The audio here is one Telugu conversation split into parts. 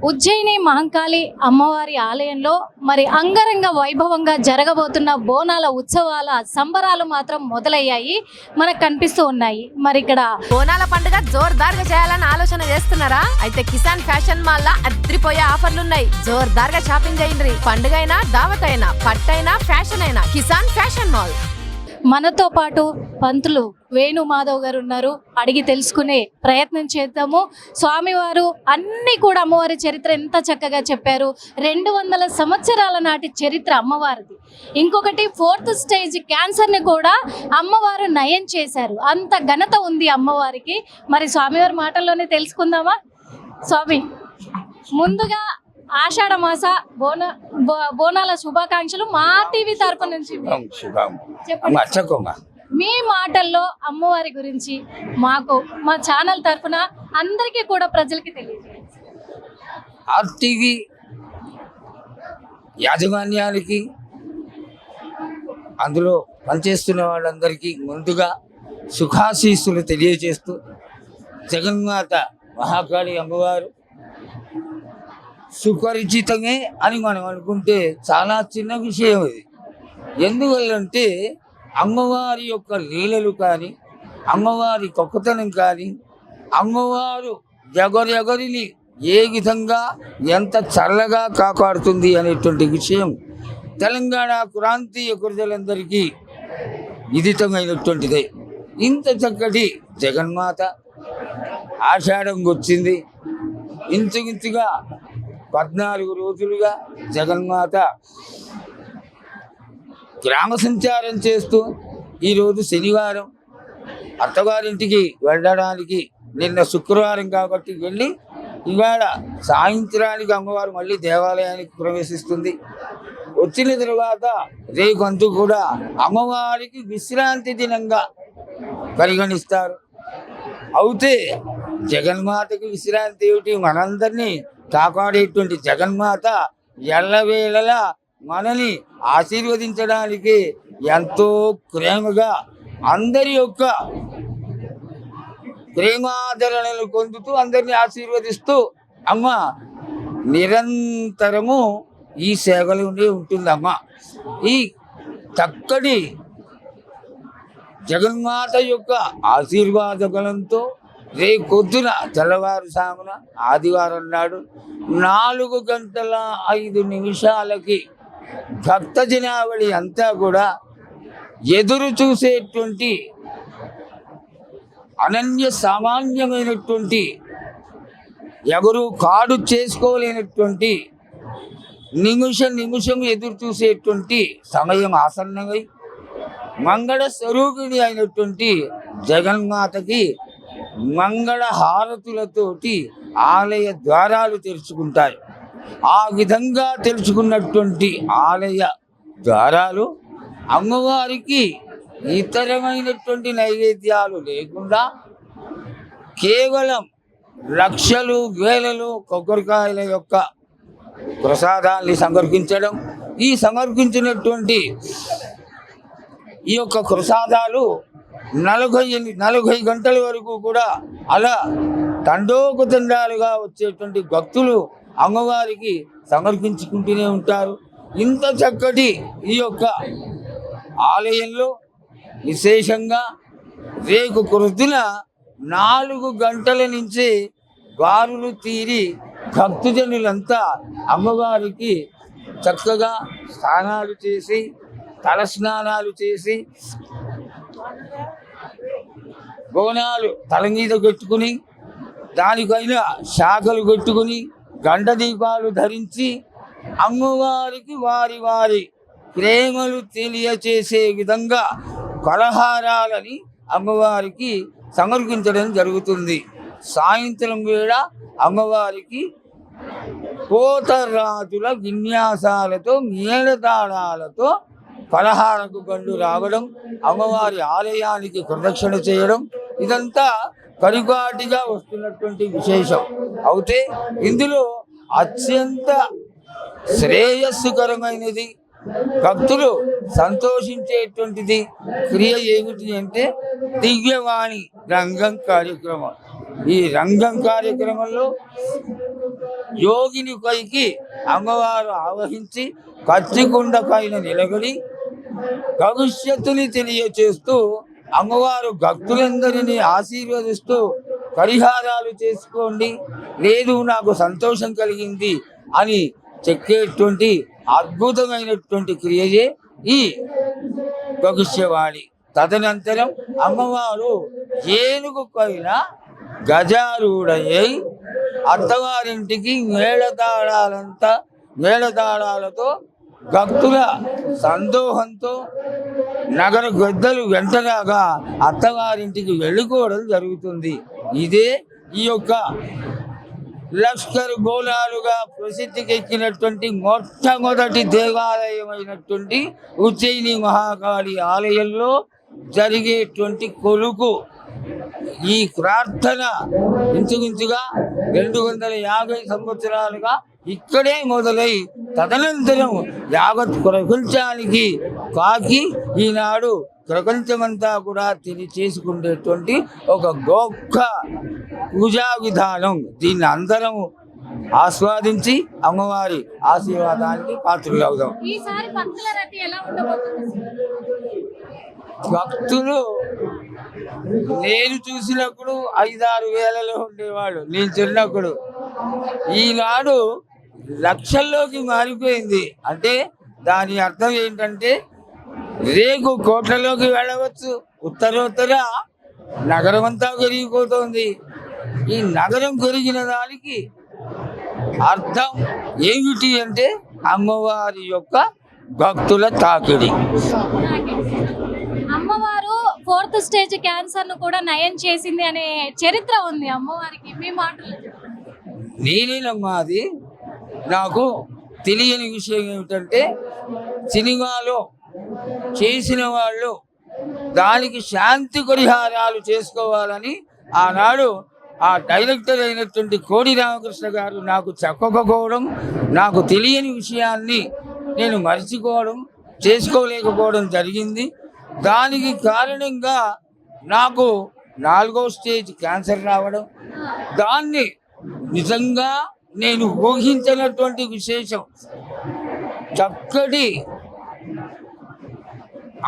ఉజ్జయిని మహంకాళి అమ్మవారి ఆలయంలో మరి అంగరంగ వైభవంగా జరగబోతున్న బోనాల ఉత్సవాల సంబరాలు మాత్రం మొదలయ్యాయి, మనకు కనిపిస్తూ ఉన్నాయి. మరి ఇక్కడ బోనాల పండుగ జోర్దార్గా చేయాలని ఆలోచన చేస్తున్నారా? అయితే కిసాన్ ఫ్యాషన్ మాల్ లా అద్రిపోయే ఆఫర్లున్నాయి. జోర్దార్గా షాపింగ్ చేయండి. పండుగ అయినా దావత్ అయినా పట్టైనా ఫ్యాషన్ అయినా కిసాన్ ఫ్యాషన్ మాల్. మనతో పాటు పంతులు వేణు మాధవ్ గారు ఉన్నారు, అడిగి తెలుసుకునే ప్రయత్నం చేద్దాము. స్వామివారు అన్నీ కూడా అమ్మవారి చరిత్ర ఎంత చక్కగా చెప్పారు. 200 సంవత్సరాల నాటి చరిత్ర అమ్మవారిది. ఇంకొకటి 4th స్టేజ్ క్యాన్సర్ని కూడా అమ్మవారు నయం చేశారు. అంత ఘనత ఉంది అమ్మవారికి. మరి స్వామివారి మాటల్లోనే తెలుసుకుందామా? స్వామి, ముందుగా ఆషాఢ మాస బోనాల శుభాకాంక్షలు మా టీవీ తరపు నుంచి. మీ మాటల్లో అమ్మవారి గురించి మాకు మా ఛానల్ తరఫున అందరికీ కూడా ప్రజలకి తెలియజేయండి. ఆర్టీవీ యాజమాన్యానికి, అందులో పనిచేస్తున్న వాళ్ళందరికీ ముందుగా సుఖాశీస్సులు తెలియజేస్తూ, జగన్మాత మహాకాళి అమ్మవారు సుపరిచితమే అని మనం అనుకుంటే చాలా చిన్న విషయం ఇది. ఎందువల్లంటే అమ్మవారి యొక్క లీలలు కానీ, అమ్మవారి గొప్పతనం కానీ, అమ్మవారు ఎవరెవరిని ఏ విధంగా ఎంత చల్లగా కాపాడుతుంది అనేటువంటి విషయం తెలంగాణ ప్రాంతీయ ప్రజలందరికీ విదితమైనటువంటిదే. ఇంత చక్కటి జగన్మాత ఆషాఢం వచ్చింది. ఇంచుమించుగా 14 రోజులుగా జగన్మాత గ్రామ సంచారం చేస్తూ ఈరోజు శనివారం అత్తగారింటికి వెళ్ళడానికి, నిన్న శుక్రవారం కాబట్టి వెళ్ళి ఇవాళ సాయంత్రానికి అమ్మవారు మళ్ళీ దేవాలయానికి ప్రవేశిస్తుంది. వచ్చిన తర్వాత రేపంతా కూడా అమ్మవారికి విశ్రాంతి దినంగా పరిగణిస్తారు. అయితే జగన్మాతకి విశ్రాంతి ఏమిటి? మనందరినీ కాపాడేటువంటి జగన్మాత ఎల్లవేళలా మనని ఆశీర్వదించడానికి ఎంతో ప్రేమగా అందరి యొక్క ప్రేమాదరణలు పొందుతూ అందరినీ ఆశీర్వదిస్తూ అమ్మ నిరంతరము ఈ సేవలోనే ఉంటుందమ్మ. ఈ చక్కటి జగన్మాత యొక్క ఆశీర్వాద బలంతో రేపొద్దున తెల్లవారుజామున ఆదివారం నాడు 4:05 భక్త జనావళి అంతా కూడా ఎదురు చూసేటువంటి అనన్య సామాన్యమైనటువంటి, ఎవరు కాడు చేసుకోలేనటువంటి, నిమిషం ఎదురు చూసేటువంటి సమయం ఆసన్నమై మంగళ స్వరూపిణి అయినటువంటి జగన్మాతకి మంగళ హారతులతోటి ఆలయ ద్వారాలు తెరుచుకుంటాయి. ఆ విధంగా తెరుచుకున్నటువంటి ఆలయ ద్వారాలు అమ్మవారికి ఇతరమైనటువంటి నైవేద్యాలు లేకుండా కేవలం లక్షలు వేలలు కొబ్బరికాయల యొక్క ప్రసాదాన్ని సమర్పించడం, ఈ సమర్పించినటువంటి ఈ యొక్క ప్రసాదాలు 40 గంటల వరకు కూడా అలా తండోపతండాలుగా వచ్చేటువంటి భక్తులు అమ్మవారికి సమర్పించుకుంటూనే ఉంటారు. ఇంత చక్కటి ఈ యొక్క ఆలయంలో విశేషంగా రేపు పొద్దున 4 గంటల నుంచి బారులు తీరి భక్తుజనులంతా అమ్మవారికి చక్కగా స్నానాలు చేసి, తలస్నానాలు చేసి, బోనాలు తల మీద పెట్టుకుని, దానిపైన శాఖలు పెట్టుకుని, గంట దీపాలు ధరించి అమ్మవారికి వారి వారి ప్రేమలు తెలియచేసే విధంగా పలహారాలని అమ్మవారికి సమర్పించడం జరుగుతుంది. సాయంత్రం వేళ అమ్మవారికి కోతరాజుల విన్యాసాలతో, మేళతాళాలతో పలహారకు గండు రావడం, అమ్మవారి ఆలయానికి ప్రదక్షిణ చేయడం, ఇదంతా పరిపాటిగా వస్తున్నటువంటి విశేషం. అయితే ఇందులో అత్యంత శ్రేయస్సుకరమైనది, భక్తులు సంతోషించేటువంటిది క్రియ ఏమిటి అంటే దివ్యవాణి రంగం కార్యక్రమం. ఈ రంగం కార్యక్రమంలో యోగిని పైకి అమ్మవారు ఆవహించి కత్తికుండ పైన నిలబడి భవిష్యత్తుని తెలియచేస్తూ అమ్మవారు భక్తులందరినీ ఆశీర్వదిస్తూ పరిహారాలు చేసుకోండి, లేదు నాకు సంతోషం కలిగింది అని చెప్పేటువంటి అద్భుతమైనటువంటి క్రియయే ఈ భవిష్యవాణి. తదనంతరం అమ్మవారు ఏనుగు పైన గజారూఢయ్యై అత్తవారింటికి మేళతాళాలతో భక్తుల సందోహంతో నగర గద్దలు వెంటరాగా అత్తవారింటికి వెళ్ళుకోవడం జరుగుతుంది. ఇదే ఈ యొక్క లష్కర్ గోళాలుగా ప్రసిద్ధికెక్కినటువంటి మొట్టమొదటి దేవాలయమైనటువంటి ఉజ్జయిని మహాకాళి ఆలయంలో జరిగేటువంటి కొలుకు. ఈ ప్రార్థన ఇంచుమించుగా 250 సంవత్సరాలుగా ఇక్కడే మొదలై తదనంతరం యావత్ ప్రపంచానికి కాకి ఈనాడు ప్రపంచమంతా కూడా చేసుకునేటువంటి ఒక గొప్ప పూజా విధానం. దీన్ని అందరం ఆస్వాదించి అమ్మవారి ఆశీర్వాదానికి పాత్రలు అవుదాం. ఈసారి భక్తుల రద్దీ ఎలా ఉండబోతుంది? భక్తులు నేను చూసినప్పుడు 5-6 వేలలో ఉండేవాళ్ళు నేను చిన్నప్పుడు. ఈనాడు లక్షల్లోకి మారిపోయింది. అంటే దాని అర్థం ఏంటంటే రేపు కోట్లలోకి వెళ్ళవచ్చు. ఉత్తరోత్తర నగరం అంతా పెరిగిపోతుంది. ఈ నగరం పెరిగిన దానికి అర్థం ఏమిటి అంటే అమ్మవారి యొక్క భక్తుల తాకిడి. అమ్మవారు 4th స్టేజ్ క్యాన్సర్ ను కూడా నయం చేసింది అనే చరిత్ర ఉంది అమ్మవారికి. మీ మాటలు నేనేనమ్మా అది. నాకు తెలియని విషయం ఏమిటంటే సినిమాలో చేసిన వాళ్ళు దానికి శాంతి పరిహారాలు చేసుకోవాలని ఆనాడు ఆ డైరెక్టర్ అయినటువంటి కోడి రామకృష్ణ గారు నాకు చెప్పకపోవడం, నాకు తెలియని విషయాన్ని నేను మర్చిపోవడం, చేసుకోలేకపోవడం జరిగింది. దానికి కారణంగా నాకు 4వ స్టేజ్ క్యాన్సర్ రావడం, దాన్ని నిజంగా నేను ఊహించినటువంటి విశేషం. చక్కటి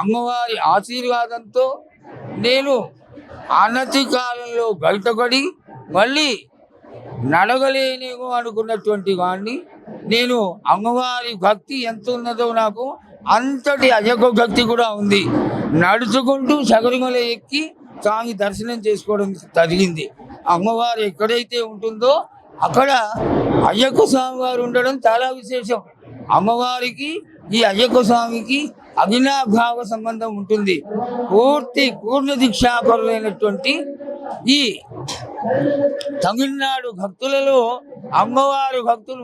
అమ్మవారి ఆశీర్వాదంతో నేను అనతి కాలంలో బయటపడి మళ్ళీ నడవలేనేమో అనుకున్నటువంటి వాడిని. నేను అమ్మవారి భక్తి ఎంత ఉన్నదో నాకు అంతటి అయ్యప్ప భక్తి కూడా ఉంది. నడుచుకుంటూ శబరిమల ఎక్కి స్వామి దర్శనం చేసుకోవడం జరిగింది. అమ్మవారు ఎక్కడైతే ఉంటుందో అక్కడ అయ్యప్ప స్వామి వారు ఉండడం చాలా విశేషం. అమ్మవారికి ఈ అయ్యప్ప స్వామికి అవినాభావ సంబంధం ఉంటుంది. పూర్ణ దీక్షాపరులైనటువంటి ఈ తమిళనాడు భక్తులలో అమ్మవారి భక్తులు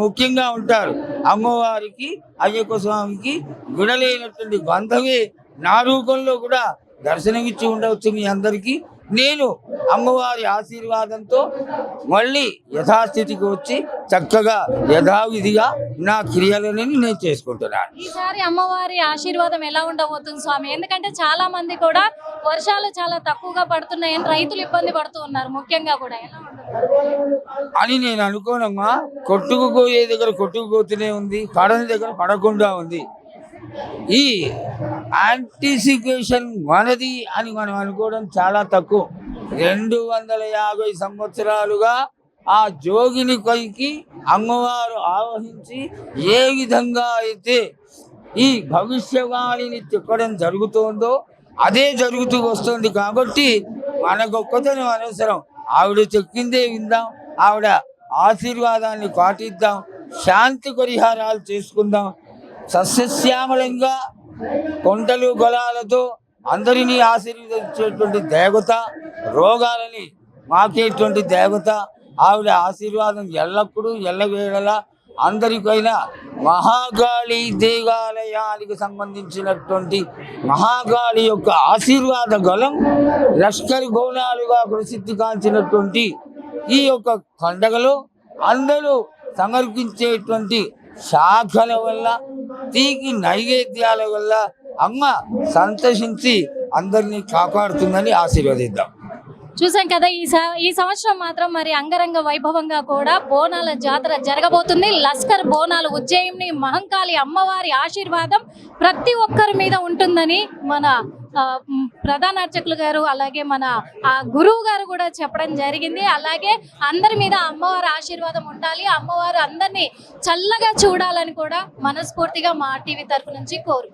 ముఖ్యంగా ఉంటారు. అమ్మవారికి అయ్యప్ప స్వామికి విడలేనటువంటి బంధమే నా రూపంలో కూడా దర్శనమిచ్చి ఉండవచ్చు మీ అందరికీ. నేను అమ్మవారి ఆశీర్వాదంతో మళ్ళీ యథాస్థితికి వచ్చి చక్కగా యథావిధిగా నా క్రియలని నేను చేసుకుంటున్నాను. ఈసారి అమ్మవారి ఆశీర్వాదం ఎలా ఉండబోతుంది స్వామి? ఎందుకంటే చాలా మంది కూడా వర్షాలు చాలా తక్కువగా పడుతున్నాయని రైతులు ఇబ్బంది పడుతూ ఉన్నారు, ముఖ్యంగా కూడా ఎలా అని నేను అనుకోనమ్మా. కొట్టుకుపోయే దగ్గర కొట్టుకుపోతూనే ఉంది, పడని దగ్గర పడకుండా ఉంది. ఈ యాంటిసిపేషన్ మనది అని మనం అనుకోవడం చాలా తక్కువ. 250 సంవత్సరాలుగా ఆ జోగిని పైకి అమ్మవారు ఆవహించి ఏ విధంగా అయితే ఈ భవిష్యవాణిని చెప్పడం జరుగుతుందో అదే జరుగుతూ వస్తుంది. కాబట్టి మనకొక్కతనం అనవసరం. ఆవిడ చెప్పిందే విందాం, ఆవిడ ఆశీర్వాదాన్ని పాటిద్దాం, శాంతి పరిహారాలు చేసుకుందాం. సస్యశ్యామలంగా కొండలు గొలాలతో అందరినీ ఆశీర్వదించేటువంటి దేవత, రోగాలని మాకేటువంటి దేవత. ఆవిడ ఆశీర్వాదం ఎల్లప్పుడూ ఎల్లవేళలా అందరికైనా మహాకాళి దేవాలయానికి సంబంధించినటువంటి మహాకాళి యొక్క ఆశీర్వాద గలం లష్కర్ గోళాలుగా ప్రసిద్ధి కాంచినటువంటి ఈ యొక్క పండగలో అందరూ సమర్పించేటువంటి శాఖల వల్ల ప్రతికి నైవేద్యాల వల్ల అమ్మ సంతోషించి అందరినీ కాపాడుతుందని ఆశీర్వదిద్దాం. చూసాం కదా ఈ సంవత్సరం మాత్రం మరి అంగరంగ వైభవంగా కూడా బోనాల జాతర జరగబోతుంది. లస్కర్ బోనాలు ఉజ్జయిని మహంకాళి అమ్మవారి ఆశీర్వాదం ప్రతి ఒక్కరి మీద ఉంటుందని మన ప్రధాన అర్చకులు గారు అలాగే మన గురువు గారు కూడా చెప్పడం జరిగింది. అలాగే అందరి మీద అమ్మవారి ఆశీర్వాదం ఉండాలి, అమ్మవారు అందరినీ చల్లగా చూడాలని కూడా మనస్ఫూర్తిగా మా టీవీ తరఫు నుంచి కోరుకుంటున్నాం.